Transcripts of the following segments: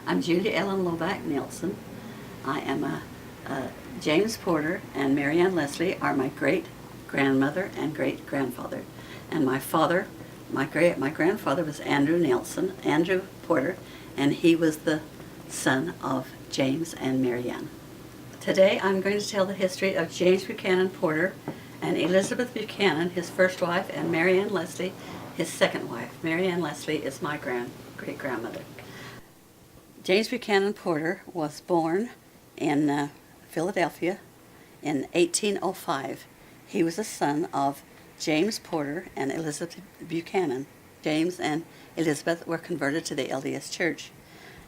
I'm Judy Ellen Loback Nielsen. I am James Porter and Mary Ann Leslie are my great-grandmother and great-grandfather. And my grandfather was Andrew Porter, and he was the son of James and Mary Ann. Today I'm going to tell the history of James Buchanan Porter and Elizabeth Buchanan, his first wife, and Mary Ann Leslie, his second wife. Mary Ann Leslie is my great-grandmother. James Buchanan Porter was born in Philadelphia in 1805. He was the son of James Porter and Elizabeth Buchanan. James and Elizabeth were converted to the LDS Church,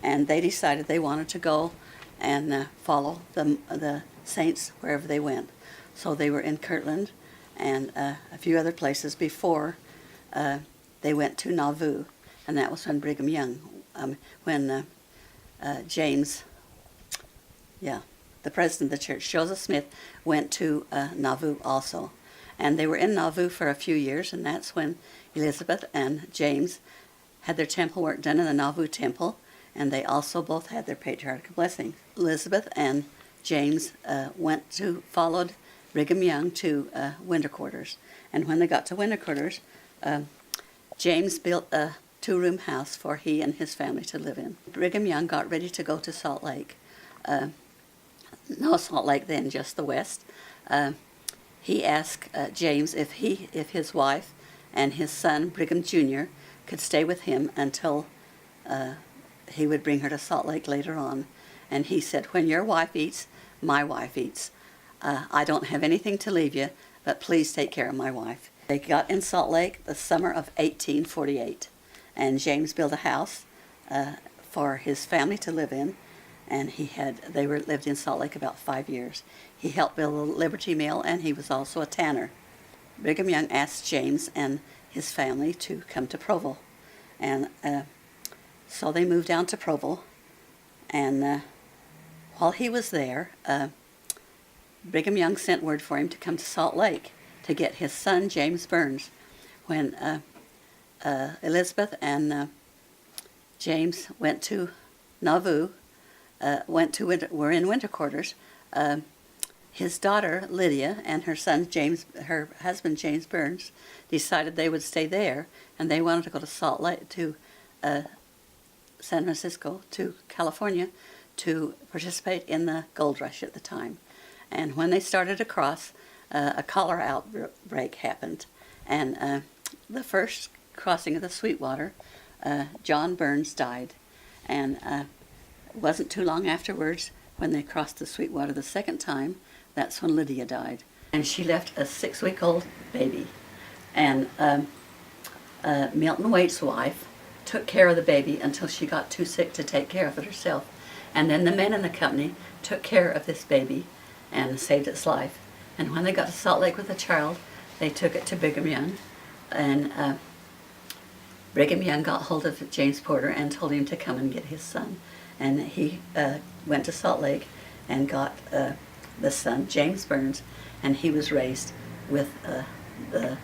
and they decided they wanted to go and follow the saints wherever they went. So they were in Kirtland and a few other places before they went to Nauvoo, and that was when Brigham Young, James, the president of the church, Joseph Smith, went to Nauvoo also. And they were in Nauvoo for a few years, and that's when Elizabeth and James had their temple work done in the Nauvoo temple, and they also both had their patriarchal blessing. Elizabeth and James followed Brigham Young to winter quarters. And when they got to winter quarters, James built a two-room house for he and his family to live in. Brigham Young got ready to go to Salt Lake. No Salt Lake then, just the west. He asked James if his wife and his son, Brigham Jr., could stay with him until he would bring her to Salt Lake later on. And he said, "When your wife eats, my wife eats. I don't have anything to leave you, but please take care of my wife." They got in Salt Lake the summer of 1848, and James built a house for his family to live in, and they lived in Salt Lake about 5 years. He helped build the Liberty Mill, and he was also a tanner. Brigham Young asked James and his family to come to Provo, and so they moved down to Provo, and while he was there, Brigham Young sent word for him to come to Salt Lake to get his son, James Burns. When Elizabeth and James went to Nauvoo, were in winter quarters, his daughter Lydia and her husband James Burns, decided they would stay there, and they wanted to go to Salt Lake, to San Francisco, to California, to participate in the gold rush at the time. And when they started across, a cholera outbreak happened, and the first crossing of the Sweetwater, John Burns died, and it wasn't too long afterwards, when they crossed the Sweetwater the second time, that's when Lydia died. And she left a 6-week-old baby. And Milton Waite's wife took care of the baby until she got too sick to take care of it herself. And then the men in the company took care of this baby and saved its life. And when they got to Salt Lake with the child, they took it to Brigham Young. And Brigham Young got hold of James Porter and told him to come and get his son. And he went to Salt Lake and got the son, James Burns, and he was raised with the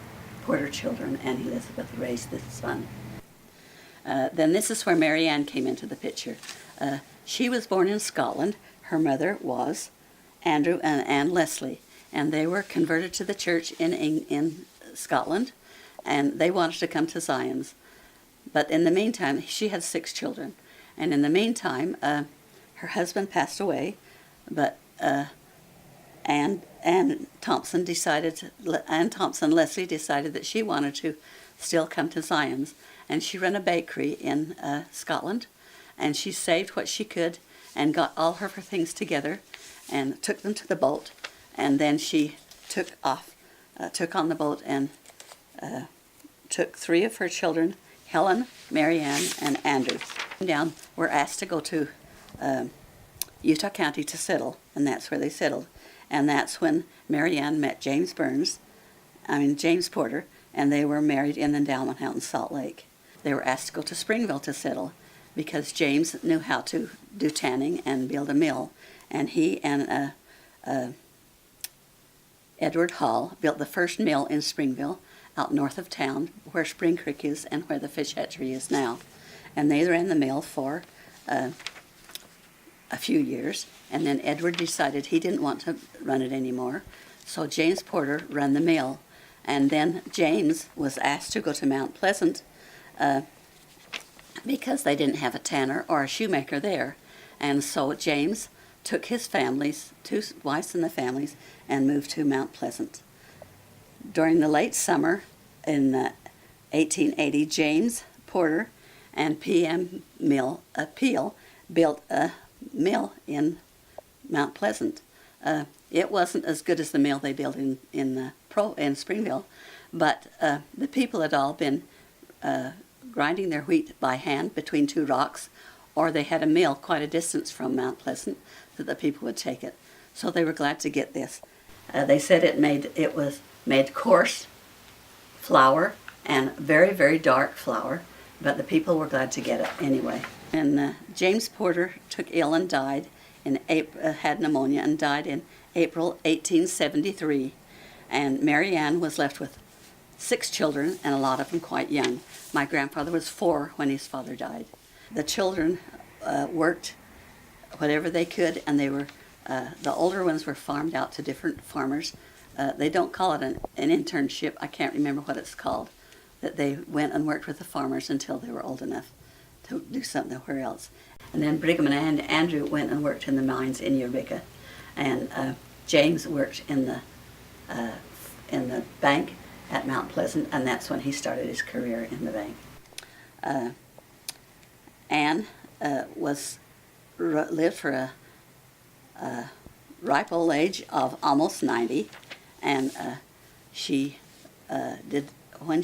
Porter children, and Elizabeth raised this son. Then this is where Mary Ann came into the picture. She was born in Scotland. Her mother was Andrew and Ann Leslie, and they were converted to the church in Scotland, and they wanted to come to Zion's. But in the meantime, she had 6 children. And in the meantime, her husband passed away, but Ann Thompson Leslie decided that she wanted to still come to Zion's, and she ran a bakery in Scotland, and she saved what she could and got all her things together and took them to the boat, and then she took on the boat and took 3 of her children, Helen, Mary Ann, and Andrew. Were asked to go to Utah County to settle, and that's where they settled. And that's when Mary Ann met James Porter, and they were married in the endowment out in Salt Lake. They were asked to go to Springville to settle because James knew how to do tanning and build a mill, and he and Edward Hall built the first mill in Springville, out north of town, where Spring Creek is and where the fish hatchery is now. And they ran the mill for a few years, and then Edward decided he didn't want to run it anymore, so James Porter ran the mill. And then James was asked to go to Mount Pleasant because they didn't have a tanner or a shoemaker there. And so James took his families, 2 wives and the families, and moved to Mount Pleasant. During the late summer in 1880, James Porter and P.M. Peel built a mill in Mount Pleasant. It wasn't as good as the mill they built in Springville, but the people had all been grinding their wheat by hand between 2 rocks, or they had a mill quite a distance from Mount Pleasant that the people would take it. So they were glad to get this. They said it made coarse flour and very, very dark flour, but the people were glad to get it anyway. And James Porter took ill and died in had pneumonia and died in April 1873. And Mary Ann was left with 6 children, and a lot of them quite young. My grandfather was 4 when his father died. The children worked whatever they could, and they were the older ones were farmed out to different farmers. They don't call it an internship. I can't remember what it's called. That they went and worked with the farmers until they were old enough to do something where else. And then Brigham and Andrew went and worked in the mines in Eureka, and James worked in the bank at Mount Pleasant, and that's when he started his career in the bank. Anne lived for a ripe old age of almost 90, and she did when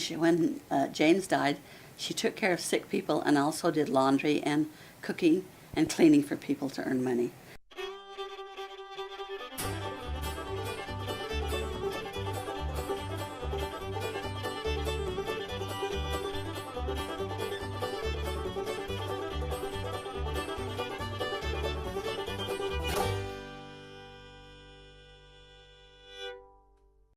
James died, she took care of sick people and also did laundry and cooking and cleaning for people to earn money.